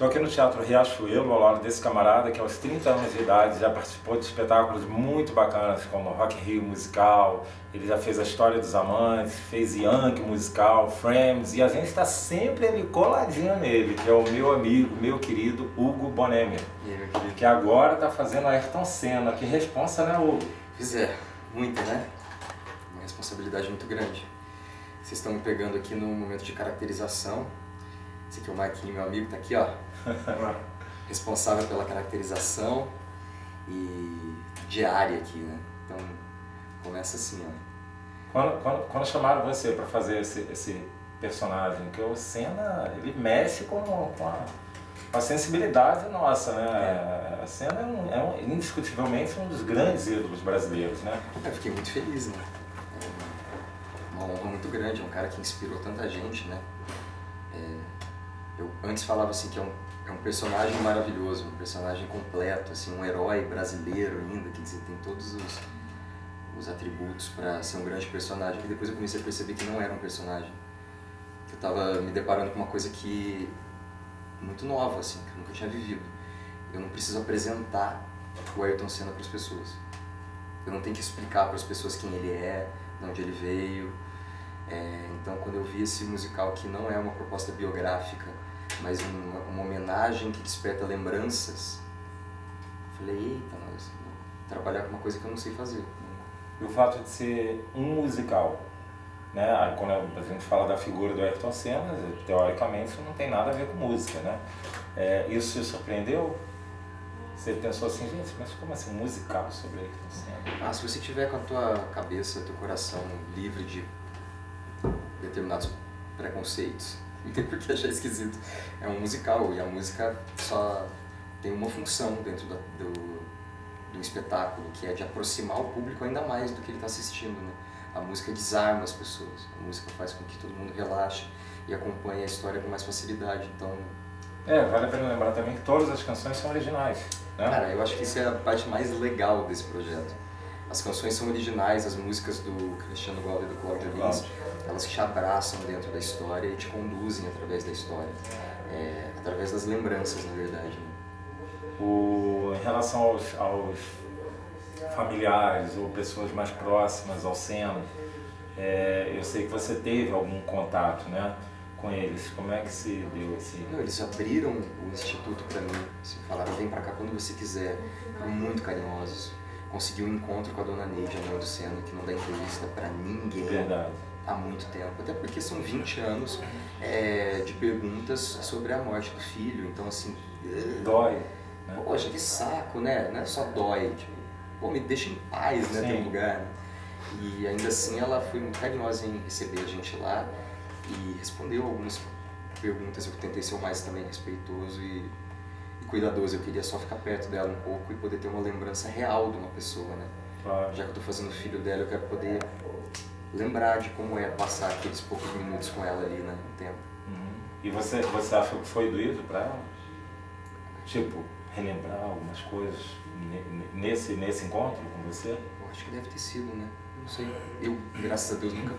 Estou aqui no Teatro Riachuelo, ao lado desse camarada que aos 30 anos de idade já participou de espetáculos muito bacanas, como Rock in Rio musical, ele já fez A História dos Amantes, fez Yankee musical, Friends, e a gente está sempre ali coladinho nele, que é o meu amigo, meu querido Hugo Bonémio, que agora está fazendo Ayrton Senna. Que responsa, né, Hugo? Pois é, muita, né? Uma responsabilidade muito grande. Vocês estão me pegando aqui no momento de caracterização. Esse aqui é o Marquinhos, meu amigo, tá aqui, ó. Responsável pela caracterização e diária aqui, né? Então, começa assim, ó. Quando chamaram você para fazer esse personagem, que o Senna, ele mexe com a sensibilidade nossa, né? A Senna é indiscutivelmente um dos grandes ídolos brasileiros, né? Eu fiquei muito feliz, né? É uma honra muito grande, é um cara que inspirou tanta gente, né? Eu antes falava assim que é um personagem maravilhoso, um personagem completo, assim, um herói brasileiro ainda, quer dizer, tem todos os atributos para ser um grande personagem, que depois eu comecei a perceber que não era um personagem. Eu estava me deparando com uma coisa que muito nova, assim, que eu nunca tinha vivido. Eu não preciso apresentar o Ayrton Senna para as pessoas. Eu não tenho que explicar para as pessoas quem ele é, de onde ele veio. Então, quando eu vi esse musical que não é uma proposta biográfica, mas uma homenagem que desperta lembranças, eu falei, eita, nós vou trabalhar com uma coisa que eu não sei fazer. E o fato de ser um musical, né? Aí, quando a gente fala da figura do Ayrton Senna, teoricamente isso não tem nada a ver com música, né? Isso te surpreendeu? Você pensou assim, gente, mas como assim, um musical sobre Ayrton Senna? Se você tiver com a tua cabeça, teu coração livre de determinados preconceitos, não tem por que achar esquisito. É um musical e a música só tem uma função dentro do espetáculo, que é de aproximar o público ainda mais do que ele está assistindo, né? A música desarma as pessoas, a música faz com que todo mundo relaxe e acompanhe a história com mais facilidade. Então, vale a pena lembrar também que todas as canções são originais, né? cara, eu acho que isso é a parte mais legal desse projeto. As canções são originais, as músicas do Cristiano Gaudio e do Cláudio Lins, elas te abraçam dentro da história e te conduzem através da história, através das lembranças, na verdade, né? Em relação aos familiares ou pessoas mais próximas ao Senna, eu sei que você teve algum contato, né, com eles. Como é que se deu esse... Não, eles abriram o instituto para mim, assim, falaram, vem para cá quando você quiser, foram muito carinhosos. Consegui um encontro com a dona Neide, a mãe do Senna, que não dá entrevista para ninguém. Verdade. Há muito tempo, até porque são 20 anos de perguntas sobre a morte do filho, então assim... Dói, né? Poxa, que saco, né? Não é só dói, tipo, pô, me deixa em paz, né, teu lugar, né? E ainda assim ela foi muito carinhosa em receber a gente lá e respondeu algumas perguntas. Eu tentei ser o mais também respeitoso e cuidadoso, eu queria só ficar perto dela um pouco e poder ter uma lembrança real de uma pessoa, né? Claro. Já que eu tô fazendo o filho dela, eu quero poder lembrar de como é passar aqueles poucos minutos com ela ali, né, no tempo. E você acha que foi doído pra ela? Tipo, relembrar algumas coisas nesse encontro com você? Eu acho que deve ter sido, né? Não sei. Eu, graças a Deus, nunca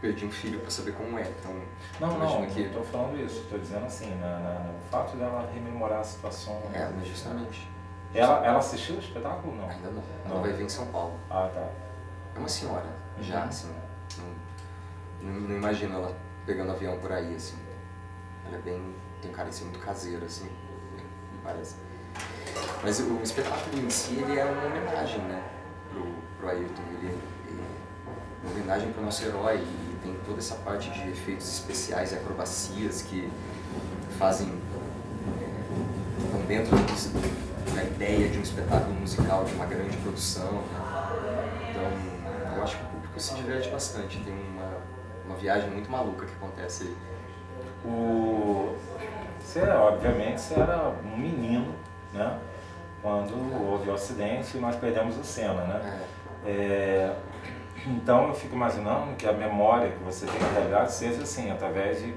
perdi um filho pra saber como é, então... Não estou falando isso, estou dizendo assim, o fato dela rememorar a situação... mas justamente. Ela assistiu o espetáculo ou não? Ainda não. Ela vai vir em São Paulo. Ah, tá. É uma senhora, já, assim, não imagino ela pegando avião por aí, assim. Ela tem cara de ser muito caseira, assim, me parece. Mas o espetáculo em si, ele é uma homenagem, né, pro Ayrton. Ele é uma homenagem pro nosso herói e tem toda essa parte de efeitos especiais e acrobacias que fazem, estão dentro da ideia de um espetáculo musical, de uma grande produção, né? Então, eu acho que o público se diverte bastante, tem uma viagem muito maluca que acontece aí. Obviamente, você era um menino, né? Quando houve o acidente e nós perdemos o Senna, né? Então eu fico imaginando que a memória que você tem na realidade seja assim, através de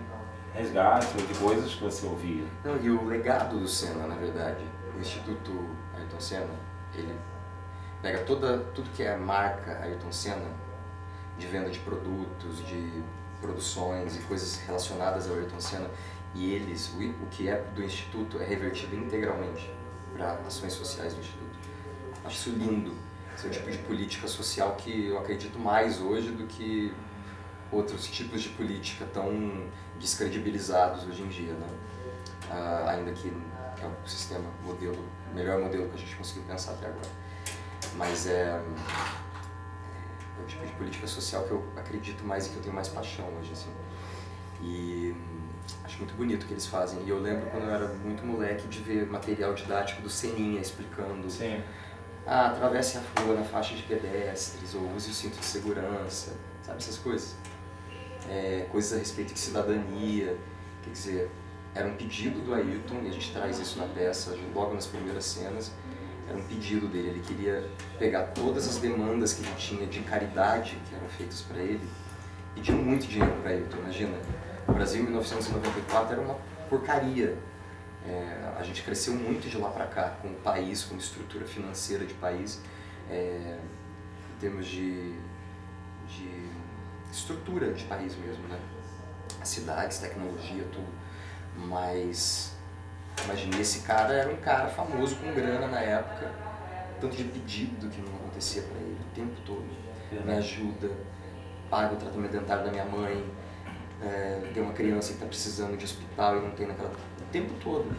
resgate ou de coisas que você ouvia. Não, e o legado do Senna, na verdade, o Instituto Ayrton Senna, ele pega tudo que é marca Ayrton Senna, de venda de produtos, de produções e coisas relacionadas ao Ayrton Senna, e eles, o que é do Instituto é revertido integralmente para ações sociais do Instituto. Acho isso lindo. Esse é o tipo de política social que eu acredito mais hoje do que outros tipos de política tão descredibilizados hoje em dia, né? Ainda que é o sistema, o melhor modelo que a gente conseguiu pensar até agora. Mas é o tipo de política social que eu acredito mais e que eu tenho mais paixão hoje, assim. E acho muito bonito o que eles fazem. E eu lembro quando eu era muito moleque de ver material didático do Seninha explicando. Sim. Atravesse a rua na faixa de pedestres, ou use o cinto de segurança, sabe essas coisas? Coisas a respeito de cidadania, quer dizer, era um pedido do Ayrton, e a gente traz isso na peça logo nas primeiras cenas, era um pedido dele, ele queria pegar todas as demandas que ele tinha de caridade que eram feitas para ele, pediu muito dinheiro para Ayrton, imagina, o Brasil em 1994 era uma porcaria. A gente cresceu muito de lá para cá, como país, como estrutura financeira de país, em termos de estrutura de país mesmo, né? Cidades, tecnologia, tudo. Mas, imagine, esse cara era um cara famoso com grana na época, tanto de pedido que não acontecia para ele o tempo todo. Me ajuda, paga o tratamento dentário da minha mãe, tem uma criança que está precisando de hospital e não tem naquela... o tempo todo.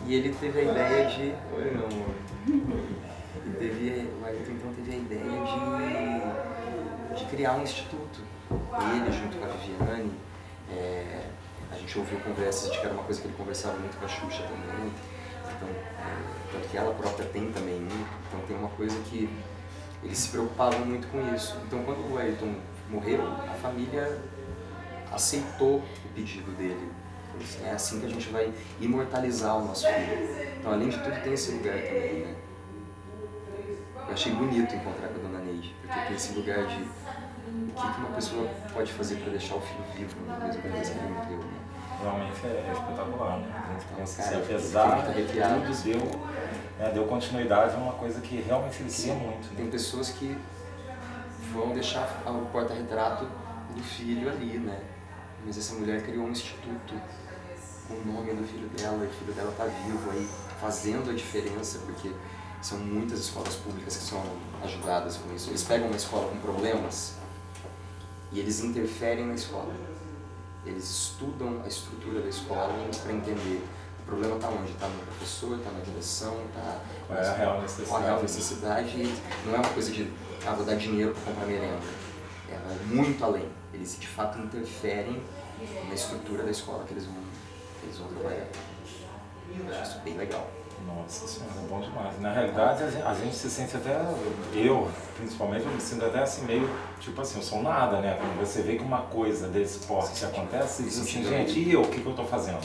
E ele teve a ideia de... Oi, meu amor. O Ayrton então teve a ideia de criar um instituto. Ele, junto com a Viviane, a gente ouviu conversas de que era uma coisa que ele conversava muito com a Xuxa também. Então, tanto que ela própria tem também um. Então tem uma coisa que eles se preocupavam muito com isso. Então quando o Ayrton morreu, a família aceitou o pedido dele. É assim que a gente vai imortalizar o nosso filho. Então, além de tudo, tem esse lugar também, né? Eu achei bonito encontrar com a Dona Neide, porque tem esse lugar de o que uma pessoa pode fazer para deixar o filho vivo, uma coisa que ele morreu, né? Realmente é espetacular, né? A gente pensa Cara, assim, apesar de tudo, deu continuidade a uma coisa que realmente ele queria muito. Né? Tem pessoas que vão deixar o porta-retrato do filho ali, né? Mas essa mulher criou um instituto com o nome do filho dela, e o filho dela está vivo aí, fazendo a diferença, porque são muitas escolas públicas que são ajudadas com isso. Eles pegam uma escola com problemas e eles interferem na escola. Eles estudam a estrutura da escola para entender o problema está onde, está no professor, está na direção, qual é a real necessidade. Qual é a real necessidade. E não é uma coisa de, vou dar dinheiro para comprar merenda. É muito além. Eles de fato interferem na estrutura da escola que eles vão trabalhar. Eu acho isso bem legal. Nossa senhora, é bom demais. Na realidade, a gente se sente até, eu principalmente, eu me sinto até assim meio, tipo assim, eu sou nada, né? Quando você vê que uma coisa desse porte acontece, e diz assim, gente, e eu, o que eu tô fazendo?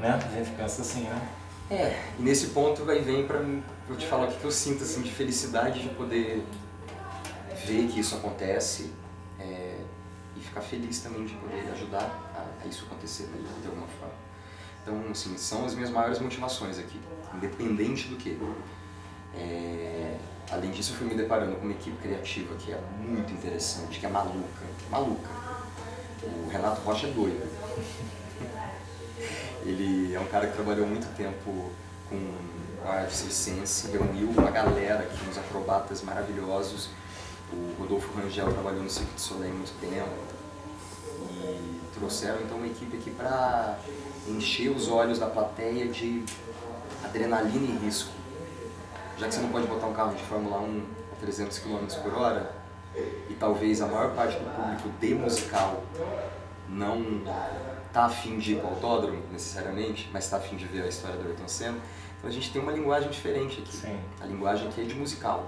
Né? A gente pensa assim, né? E nesse ponto vem pra eu te falar o que eu sinto, assim, de felicidade de poder ver que isso acontece e ficar feliz também de poder ajudar a isso acontecer, né, de alguma forma. Então, assim, são as minhas maiores motivações aqui, independente do que. Além disso, eu fui me deparando com uma equipe criativa que é muito interessante, que é maluca. O Renato Rocha é doido. Ele é um cara que trabalhou muito tempo com a arte circense, reuniu uma galera aqui, uns acrobatas maravilhosos. O Rodolfo Rangel trabalhou no Cirque du Soleil há muito tempo. E trouxeram então uma equipe aqui para encher os olhos da plateia de adrenalina e risco. Já que você não pode botar um carro de Fórmula 1 a 300 km por hora, e talvez a maior parte do público de musical não está afim de ir para o autódromo, necessariamente, mas está afim de ver a história do Ayrton Senna, então a gente tem uma linguagem diferente aqui. Sim. A linguagem aqui é de musical.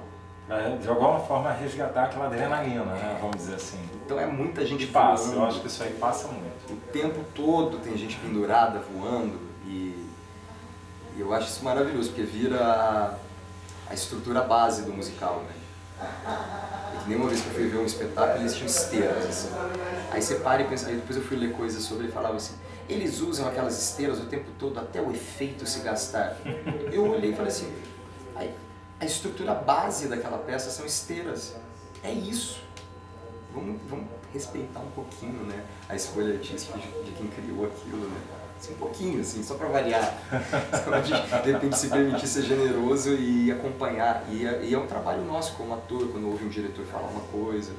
De alguma forma resgatar aquela adrenalina, né? Vamos dizer assim. Então é muita gente passa, voando. eu acho que isso aí passa muito. O tempo todo tem gente pendurada, voando, e eu acho isso maravilhoso, porque vira a estrutura base do musical, né? É que nem uma vez que eu fui ver um espetáculo, eles tinham esteiras, assim. Aí você para e pensa, aí depois eu fui ler coisas sobre e falava assim, eles usam aquelas esteiras o tempo todo até o efeito se gastar. Eu olhei e falei assim, a estrutura base daquela peça são esteiras. É isso. Vamos respeitar um pouquinho, né, a escolha artística de quem criou aquilo, né? Um pouquinho, assim, só para variar. Então, a gente, de repente, se permitir ser generoso e acompanhar. E é um trabalho nosso como ator, quando ouve um diretor falar uma coisa.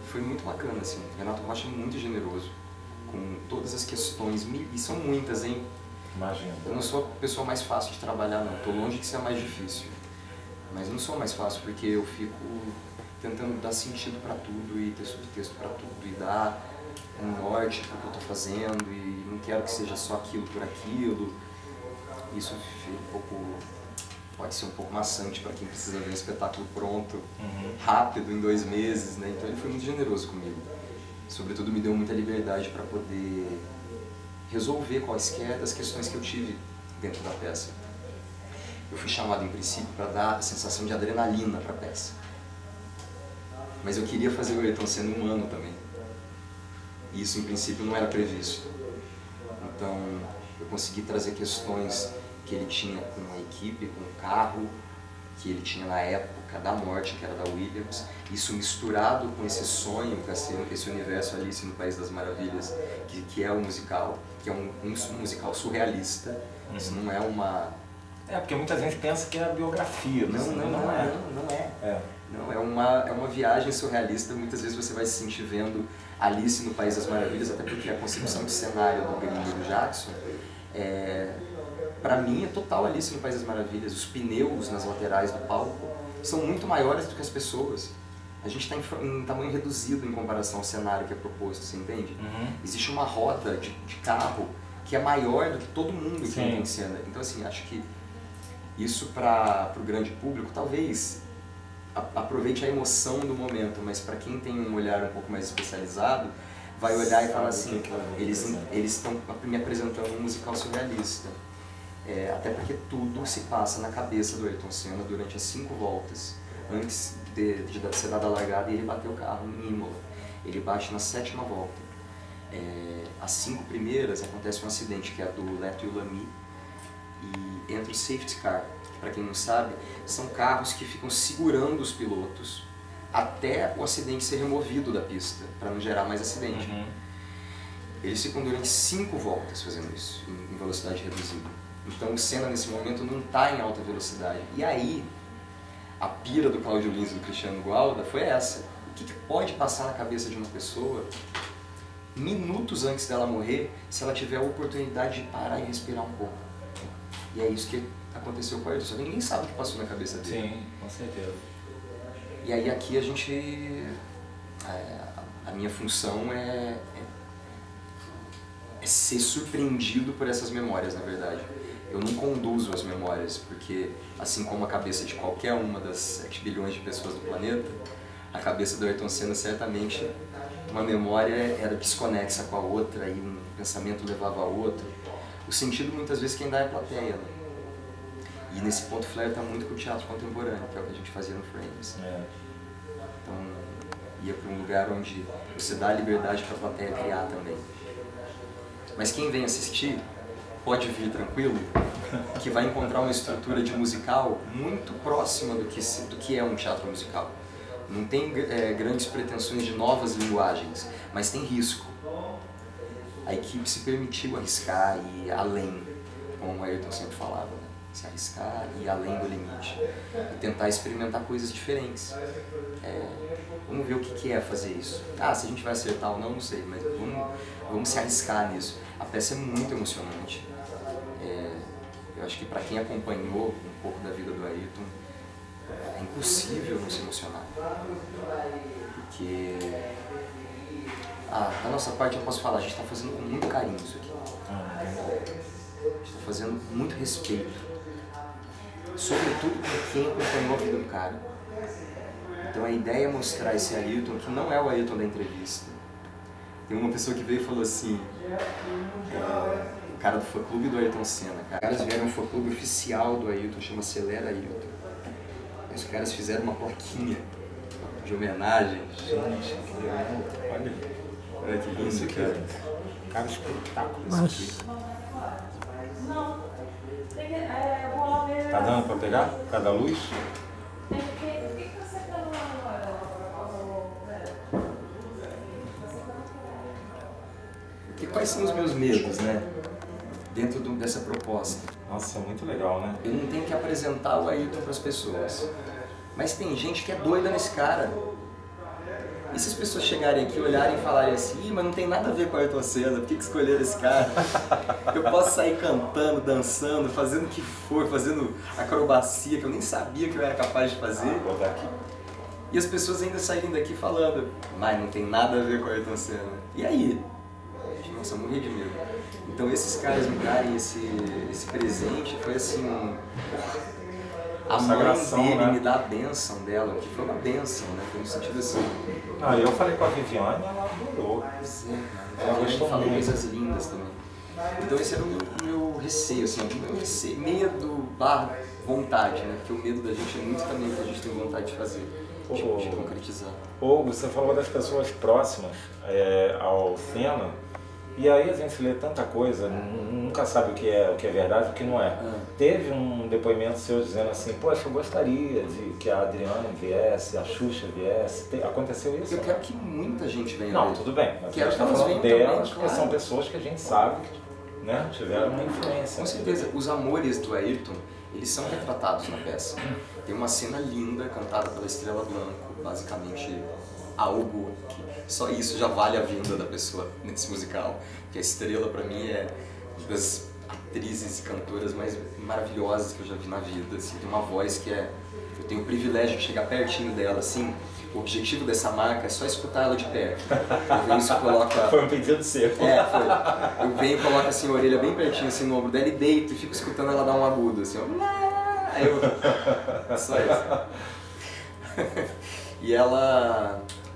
Foi muito bacana, assim. O Renato Rocha é muito generoso com todas as questões, e são muitas, hein? Imagino. Eu não sou a pessoa mais fácil de trabalhar, não. Estou longe de ser a mais difícil. Mas eu não sou mais fácil porque eu fico tentando dar sentido para tudo e ter subtexto para tudo e dar um norte para o que eu estou fazendo e não quero que seja só aquilo por aquilo. Isso pode ser um pouco maçante para quem precisa ver um espetáculo pronto, rápido, em 2 meses, né? Então ele foi muito generoso comigo. Sobretudo me deu muita liberdade para poder resolver quaisquer das questões que eu tive dentro da peça. Eu fui chamado em princípio para dar a sensação de adrenalina para a peça. Mas eu queria fazer o Ayrton Senna humano também. E isso em princípio não era previsto. Então eu consegui trazer questões que ele tinha com a equipe, com o carro, que ele tinha na época da morte, que era da Williams. Isso misturado com esse sonho, com esse universo Alice no País das Maravilhas, que é o musical, que é um musical surrealista. Isso não é uma... porque muita gente pensa que é a biografia. Não é. Não, é uma viagem surrealista. Muitas vezes você vai se sentir vendo Alice no País das Maravilhas, até porque a concepção de cenário do Gringo e do Jackson, para mim, é total Alice no País das Maravilhas. Os pneus nas laterais do palco são muito maiores do que as pessoas. A gente está em tamanho reduzido em comparação ao cenário que é proposto, você entende? Existe uma roda de carro que é maior do que todo mundo que entra em cena. Então, assim, acho que isso para o grande público, talvez aproveite a emoção do momento, mas para quem tem um olhar um pouco mais especializado, vai olhar e falar assim, eles estão me apresentando um musical surrealista. Até porque tudo se passa na cabeça do Ayrton Senna durante as 5 voltas, antes de ser dada a largada e ele bater o carro em Imola. Ele bate na 7ª volta. As 5 primeiras acontece um acidente, que é a do Leto e o Lamy, e entra o safety car, que para quem não sabe, são carros que ficam segurando os pilotos até o acidente ser removido da pista, para não gerar mais acidente. Eles ficam durante 5 voltas fazendo isso, em velocidade reduzida. Então o Senna nesse momento não está em alta velocidade. E aí, a pira do Cláudio Lins e do Cristiano Gualda foi essa. O que pode passar na cabeça de uma pessoa minutos antes dela morrer, se ela tiver a oportunidade de parar e respirar um pouco? E é isso que aconteceu com o Ayrton. Só que ninguém sabe o que passou na cabeça dele. Sim, com certeza. E aí aqui a gente... a minha função é ser surpreendido por essas memórias, na verdade. Eu não conduzo as memórias, porque assim como a cabeça de qualquer uma das 7 bilhões de pessoas do planeta, a cabeça do Ayrton Senna certamente uma memória era desconexa com a outra e um pensamento levava a outro. O sentido muitas vezes quem dá é a plateia, né? E nesse ponto flerta muito com o teatro contemporâneo, que é o que a gente fazia no Frames. Então ia para um lugar onde você dá a liberdade para a plateia criar também. Mas quem vem assistir pode vir tranquilo, que vai encontrar uma estrutura de musical muito próxima do que é um teatro musical. Não tem grandes pretensões de novas linguagens, mas tem risco. A equipe se permitiu arriscar e ir além, como o Ayrton sempre falava, né? Se arriscar e ir além do limite. E tentar experimentar coisas diferentes. Vamos ver o que é fazer isso. Se a gente vai acertar ou não, não sei, mas vamos se arriscar nisso. A peça é muito emocionante. Eu acho que para quem acompanhou um pouco da vida do Ayrton, é impossível não se emocionar. Porque da nossa parte eu posso falar, a gente está fazendo com muito carinho isso aqui. A gente está fazendo com muito respeito. Sobretudo com quem acompanhou a vida do cara. Então a ideia é mostrar esse Ayrton que não é o Ayrton da entrevista. Tem uma pessoa que veio e falou assim, o cara do fã-clube do Ayrton Senna, cara. Os caras vieram um fã-clube oficial do Ayrton, chama Acelera Ayrton. Os caras fizeram uma plaquinha de homenagem. Gente, olha que lindo, cara. Cara, espetáculo isso aqui. Tá dando pra pegar? Por causa da luz? O que quais são os meus medos, né? Dentro dessa proposta. Nossa, é muito legal, né? Eu não tenho que apresentar o Ayrton para as pessoas. Mas tem gente que é doida nesse cara. E se as pessoas chegarem aqui, olharem e falarem assim, mas não tem nada a ver com o Ayrton Senna, por que escolheram esse cara? Eu posso sair cantando, dançando, fazendo o que for, fazendo acrobacia que eu nem sabia que eu era capaz de fazer. E as pessoas ainda saírem daqui falando, mas não tem nada a ver com o Ayrton Senna. E aí? Nossa, eu morri de medo. Então esses caras me darem esse presente foi assim... A mãe dele, né? Me dá a bênção dela, que foi uma bênção, né? Foi no sentido assim... Eu falei com a Viviane e ela adorou. Ela gostou, falou coisas lindas também. Então esse era o meu receio, assim, medo barra vontade, né? Porque o medo da gente é muito também o que a gente tem vontade de fazer, de concretizar. Você falou das pessoas próximas ao Senna, e aí a gente lê tanta coisa, nunca sabe o que é verdade e o que não é. Teve um depoimento seu dizendo assim, poxa, eu gostaria de que a Adriana viesse, a Xuxa viesse. Aconteceu isso? Eu quero que muita gente venha. Não, tudo bem, mas a gente está falando delas, porque são pessoas que a gente sabe que, né, tiveram uma influência. Com certeza, os amores do Ayrton, eles são retratados na peça. Tem uma cena linda, cantada pela Estrela Blanco, basicamente algo que só isso já vale a vinda da pessoa nesse musical. Que a Estrela, pra mim, é uma das atrizes e cantoras mais maravilhosas que eu já vi na vida. Assim, tem uma voz que eu tenho o privilégio de chegar pertinho dela, assim. O objetivo dessa marca é só escutar ela de perto. Eu venho e coloco Foi um pedido seu. Foi. Eu venho e coloco assim, a orelha bem pertinho assim, no ombro dela e deito e fico escutando ela dar um agudo, assim, ó. Aí eu... Só isso.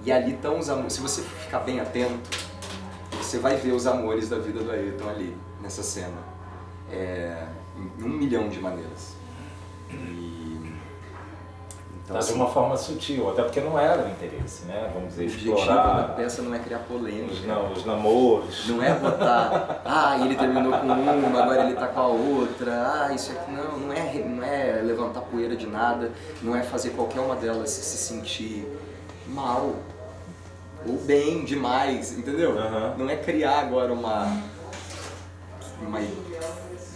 E ali estão os amores. Se você ficar bem atento, você vai ver os amores da vida do Ayrton ali, nessa cena. Em 1 milhão de maneiras. Então, de uma forma sutil, até porque não era o interesse, né? Vamos dizer, explorar. O objetivo da peça não é criar polêmica. Os namoros. Não é botar, ele terminou com uma, agora ele tá com a outra, isso aqui não é levantar poeira de nada, não é fazer qualquer uma delas se sentir mal ou bem demais, entendeu? Não é criar agora uma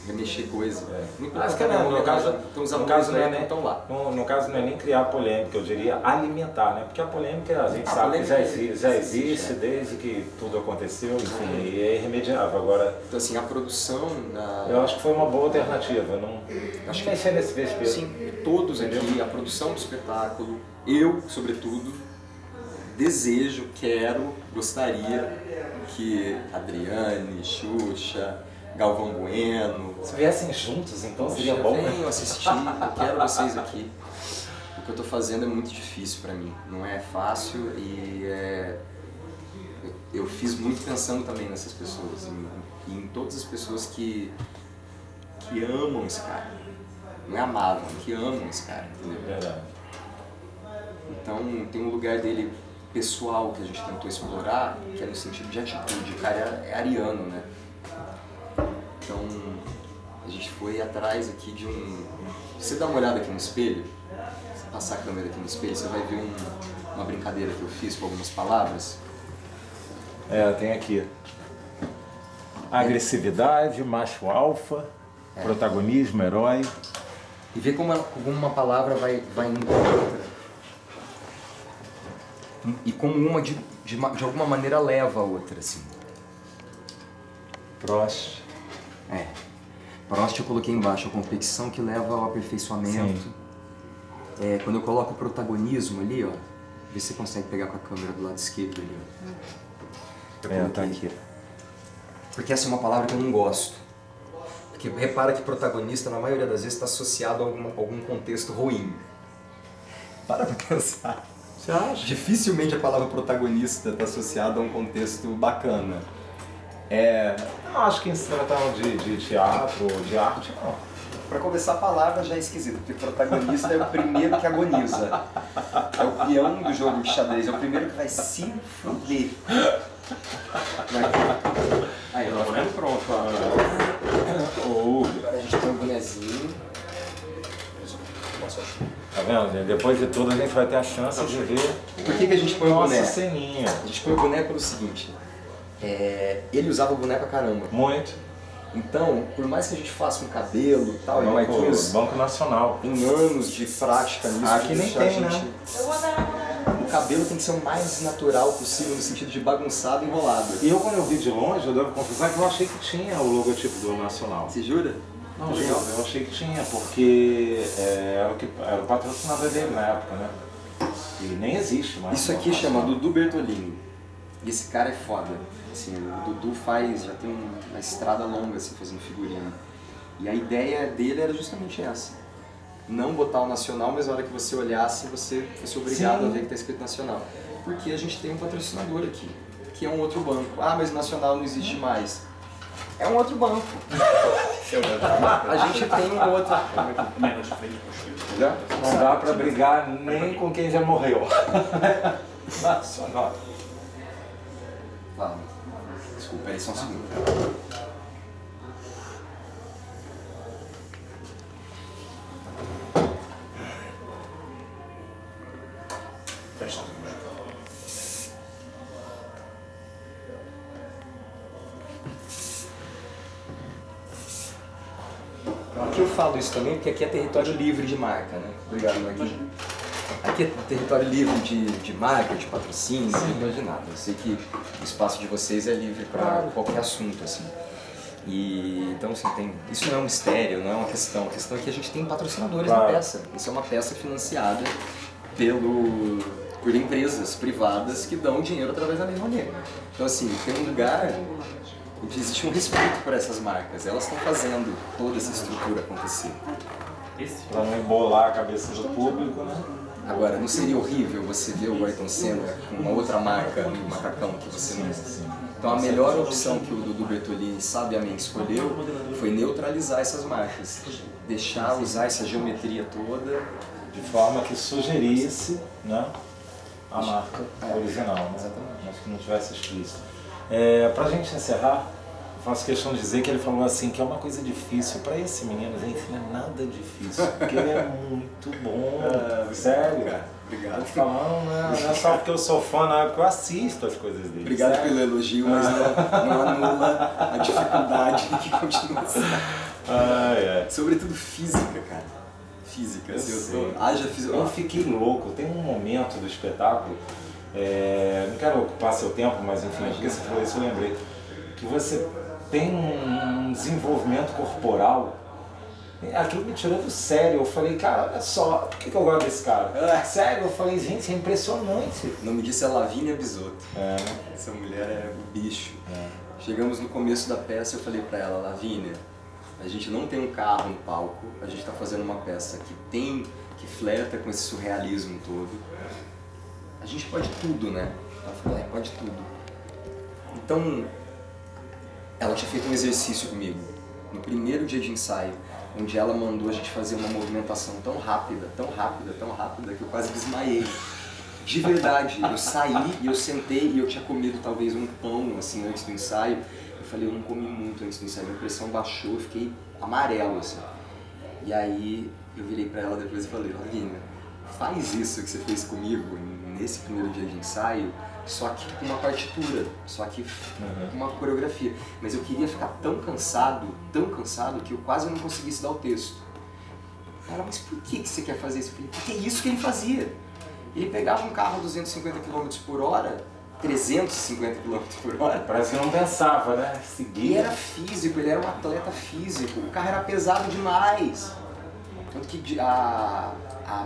remexer coisa. Muito no caso não é nem estão lá. No caso não é nem criar polêmica, eu diria alimentar, né? Porque a polêmica a gente sabe que já existe desde que tudo aconteceu, enfim, e é irremediável. Agora, então assim, a produção eu acho que foi uma boa alternativa, não acho que mexer nesse vespeiro. Sim, todos aqui, a produção do espetáculo, eu, sobretudo, desejo, gostaria que Adriane, Xuxa, Galvão Bueno... Se viessem juntos, então seria bom, né? Venham assistir, eu quero vocês aqui. O que eu estou fazendo é muito difícil para mim, não é fácil e eu fiz muito pensando também nessas pessoas e em todas as pessoas que amam esse cara. Não é amavam, que amam esse cara, entendeu? Verdade. Então tem um lugar dele pessoal que a gente tentou explorar, que é no sentido de atitude. O cara é ariano, né? Então, a gente foi atrás aqui de Você dá uma olhada aqui no espelho, você passar a câmera aqui no espelho, você vai ver uma brincadeira que eu fiz com algumas palavras. Tem aqui. Agressividade, macho alfa, protagonismo, herói. E vê como uma palavra vai indo com a outra. E como uma de alguma maneira leva a outra, assim. Prost. Prost eu coloquei embaixo, a competição que leva ao aperfeiçoamento. Quando eu coloco o protagonismo ali, ó, vê se você consegue pegar com a câmera do lado esquerdo ali, ó. Tá aqui. Porque essa é uma palavra que eu não gosto. Porque repara que protagonista, na maioria das vezes, está associado a algum contexto ruim. Para pensar. Você acha? Dificilmente a palavra protagonista está associada a um contexto bacana. Não acho que se tratava de teatro ou de arte, não. Para começar, a palavra já é esquisita, porque o protagonista é o primeiro que agoniza. É o peão do jogo de xadrez, é o primeiro que vai se fuder. Aí, nós ficamos pronto. Agora a gente tem um bonezinho. Tá vendo, gente? Depois de tudo a gente vai ter a chance de ver. Por que a gente põe o boné? Nossa ceninha. A gente põe o boné pelo seguinte. ele usava boné pra caramba. Muito. Então, por mais que a gente faça um cabelo e tal, Banco Nacional. Tem anos de prática nisso. Aqui nem tem, né? O cabelo tem que ser o mais natural possível, no sentido de bagunçado e enrolado. E eu, quando eu vi de longe, eu devo confessar que eu achei que tinha o logotipo do Nacional. Você jura? Não, legal. Eu achei que tinha, porque era o patrocinador dele na época, né? E nem existe mais. Isso aqui chama Dudu Bertolini. E esse cara é foda. Assim, o Dudu já tem uma estrada longa assim, fazendo figurino. E a ideia dele era justamente essa. Não botar o Nacional, mas na hora que você olhasse, você fosse obrigado a ver que está escrito Nacional. Porque a gente tem um patrocinador aqui, que é um outro banco. Ah, mas o Nacional não existe mais. É um outro banco. A gente tem um outro. Não dá pra brigar nem com quem já morreu. Nacional. Fala. Desculpa, aí só um segundo. Aqui eu falo isso também porque aqui é território livre de marca, né? Obrigado, Marquinhos. Aqui é território livre de marca, de patrocínio, não de nada. Eu sei que o espaço de vocês é livre para qualquer assunto, assim. E, então, assim, isso não é um mistério, não é uma questão. A questão é que a gente tem patrocinadores na peça. Isso é uma peça financiada por empresas privadas que dão dinheiro através da Lei Rouanet. Então, assim, tem um lugar onde existe um respeito por essas marcas. Elas estão fazendo toda essa estrutura acontecer. Para não embolar a cabeça do público, né? Agora, não seria horrível você ver o Ayrton Senna com uma outra marca no macacão que você não... Então a melhor opção que o Dudu Bertolini sabiamente escolheu foi neutralizar essas marcas. Usar essa geometria toda. De forma que sugerisse, né, a marca original, né? Exatamente. Mas que não tivesse explícito. Pra gente encerrar, eu faço questão de dizer que ele falou assim, que é uma coisa difícil. Para esse menino, gente, não é nada difícil, porque ele é muito bom. Sério, cara. Obrigado. Falando, não é só porque eu sou fã, não é porque eu assisto as coisas dele. Obrigado sério? pelo elogio, mas não anula a dificuldade que continua sendo. Sobretudo física, cara. Física. Eu fiquei louco. Tem um momento do espetáculo, não quero ocupar seu tempo, mas enfim, porque você falou isso, eu lembrei, que você tem um desenvolvimento corporal. Aquilo me tirou do sério. Eu falei, cara, olha só, por que eu gosto desse cara? Sério, eu falei, gente, é impressionante. O nome disso é Lavínia Bisotto. Essa mulher é um bicho. Chegamos no começo da peça, eu falei pra ela, Lavínia, a gente não tem um carro no palco, a gente tá fazendo uma peça que flerta com esse surrealismo todo. A gente pode tudo, né? Ela falou, pode tudo. Então, ela tinha feito um exercício comigo, no primeiro dia de ensaio, onde ela mandou a gente fazer uma movimentação tão rápida, que eu quase desmaiei. De verdade, eu saí e eu sentei e eu tinha comido talvez um pão assim antes do ensaio. Eu falei, eu não comi muito antes do ensaio, minha pressão baixou, eu fiquei amarelo assim. E aí eu virei pra ela depois e falei, Lavínia, faz isso que você fez comigo nesse primeiro dia de ensaio, só que com uma partitura, só que com uma coreografia. Mas eu queria ficar tão cansado que eu quase não conseguisse dar o texto. Ela, mas por que você quer fazer isso? Eu falei, porque é isso que ele fazia. Ele pegava um carro a 250 km por hora, 350 km por hora. Parece que não pensava, né? Ele era físico, ele era um atleta físico. O carro era pesado demais. Tanto que a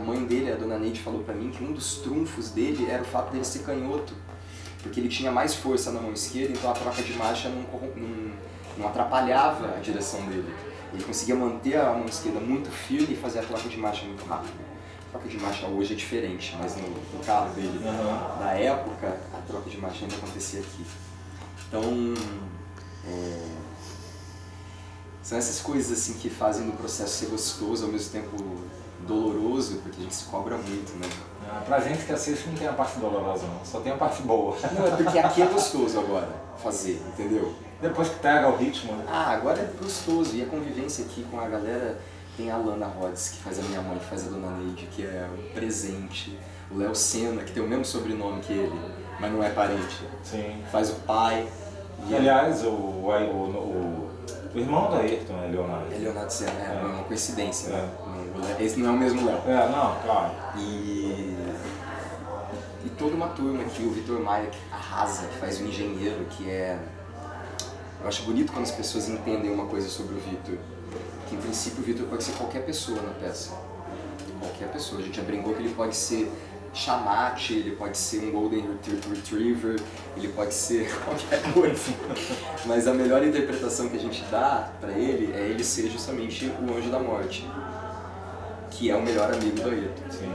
mãe dele, a dona Neide, falou pra mim que um dos trunfos dele era o fato dele ser canhoto. Porque ele tinha mais força na mão esquerda, então a troca de marcha não atrapalhava a direção dele. Ele conseguia manter a mão esquerda muito firme e fazer a troca de marcha muito rápido. A troca de marcha hoje é diferente, mas no carro dele, na época, a troca de marcha ainda acontecia aqui. Então, são essas coisas assim que fazem do processo ser gostoso, ao mesmo tempo doloroso, porque a gente se cobra muito, né? Pra gente que assiste não tem a parte dolorosa não, só tem a parte boa. Não, é porque aqui é gostoso agora fazer, entendeu? Depois que pega o ritmo, né? Agora é gostoso, e a convivência aqui com a galera, tem a Lana Rhodes, que faz a minha mãe, que faz a Dona Neide, que é um presente, o Léo Senna, que tem o mesmo sobrenome que ele, mas não é parente. Sim. Faz o pai, E aliás, o irmão do Ayrton é Leonardo. É Leonardo Senna, é uma coincidência, né? Esse não é o mesmo Léo. Não, claro. E toda uma turma que o Vitor Maia que arrasa, que faz o engenheiro, que é... Eu acho bonito quando as pessoas entendem uma coisa sobre o Vitor. Que em princípio o Vitor pode ser qualquer pessoa na peça. Qualquer pessoa. A gente já brincou que ele pode ser chamate, ele pode ser um Golden Retriever, ele pode ser qualquer coisa. Mas a melhor interpretação que a gente dá pra ele é ele ser justamente o Anjo da Morte. Que é o melhor amigo do Ayrton. Sim.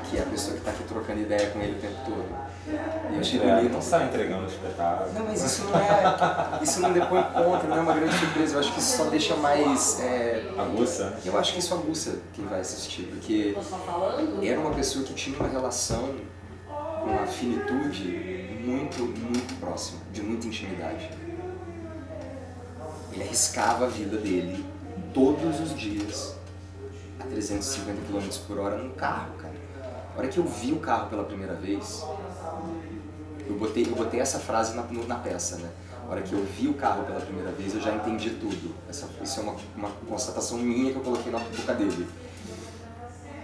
Que é a pessoa que está aqui trocando ideia com ele o tempo todo. E eu achei bonito. Não está entregando o espetáculo. Não, mas isso não depõe contra, não é uma grande surpresa. Eu acho que isso só deixa mais... aguça? Eu acho que isso aguça quem vai assistir, porque era uma pessoa que tinha uma relação com uma finitude muito, muito próxima, de muita intimidade. Ele arriscava a vida dele todos os dias a 350 km por hora num carro, cara. A hora que eu vi o carro pela primeira vez, eu botei essa frase na peça, né? A hora que eu vi o carro pela primeira vez, eu já entendi tudo. Isso é uma constatação minha que eu coloquei na boca dele.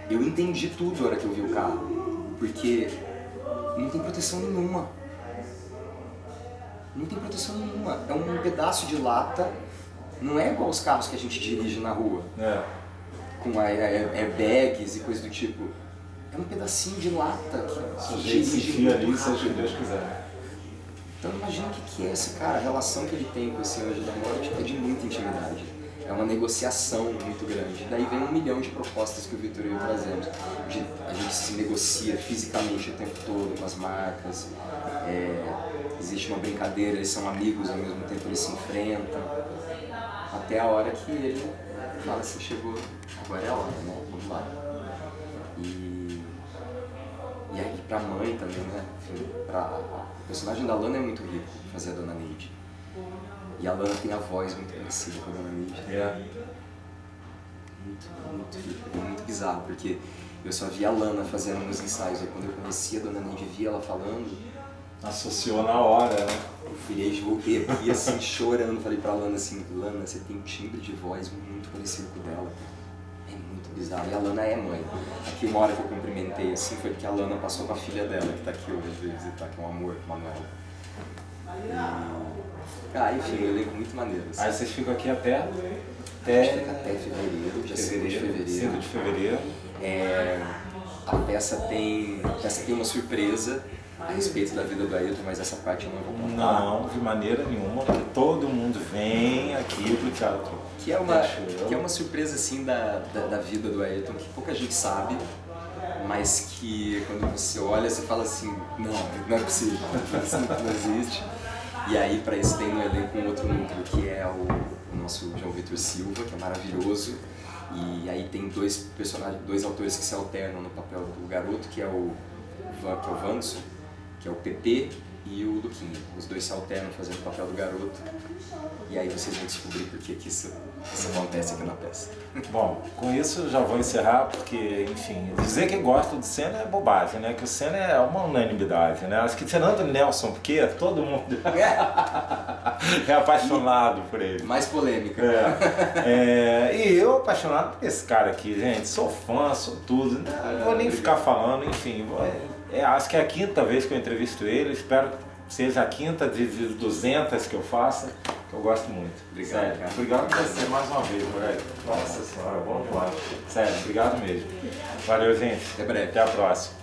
Eu entendi tudo a hora que eu vi o carro, porque não tem proteção nenhuma. Não tem proteção nenhuma. É um pedaço de lata, não é igual os carros que a gente dirige na rua, com airbags e coisa do tipo. É um pedacinho de lata que dirige muito rápido. Se Deus quiser. Então imagina o que é esse cara, a relação que ele tem com esse Anjo da Morte é de muita intimidade. É uma negociação muito grande. Daí vem 1 milhão de propostas que o Vitor e eu trazemos. A gente se negocia fisicamente o tempo todo com as marcas. Existe uma brincadeira, eles são amigos, ao mesmo tempo eles se enfrentam. Até a hora que ele fala assim, chegou, agora é a hora, né? Vamos lá. E aí pra mãe também, né? Enfim, o personagem da Lana é muito rico, fazer a Dona Neide. E a Lana tem a voz muito parecida com a Dona Neide. Muito rico, muito bizarro, porque eu só via a Lana fazendo nos ensaios, e quando eu conheci a Dona Neide e via ela falando... Associou na hora, né? Eu virei, voltei aqui assim, chorando, falei pra Lana assim, Lana, você tem um timbre de voz muito parecido com o dela. É muito bizarro. E a Lana é mãe. Aqui uma hora que eu cumprimentei assim foi porque a Lana passou com a filha dela, que tá aqui hoje, veio visitar, que é um amor, Manuela. Enfim, um elenco muito maneiro. Assim. Aí vocês ficam aqui até... A gente fica até fevereiro, dia 5 de fevereiro. 5 de fevereiro. A peça tem uma surpresa a respeito da vida do Ayrton, mas essa parte eu não vou contar. Não, de maneira nenhuma, porque todo mundo vem aqui pro teatro. Que é uma surpresa assim da vida do Ayrton, que pouca gente sabe, mas que quando você olha, você fala assim, não é possível, isso não existe. E aí para isso tem no elenco um outro núcleo, que é o nosso João Vitor Silva, que é maravilhoso. E aí tem dois autores que se alternam no papel do garoto, que é o Wanderson, que é o PP, e o Luquinha. Os dois se alternam fazendo o papel do garoto. E aí vocês vão descobrir por que isso acontece aqui na peça. Bom, com isso já vou encerrar, porque, enfim, dizer que gosto do Senna é bobagem, né? Que o Senna é uma unanimidade, né? Acho que tirando o Nelson Piquet, todo mundo é apaixonado por ele. Mais polêmica. E eu apaixonado por esse cara aqui, gente. Sou fã, sou tudo. Não vou nem ficar falando, enfim. Acho que é a 5ª vez que eu entrevisto ele, espero que seja a 5ª de 200 que eu faça, que eu gosto muito. Obrigado, sério, cara. Obrigado por você mais uma vez, moleque. Nossa senhora, bom demais. Sério, obrigado mesmo. Valeu, gente. Até breve. Até a próxima.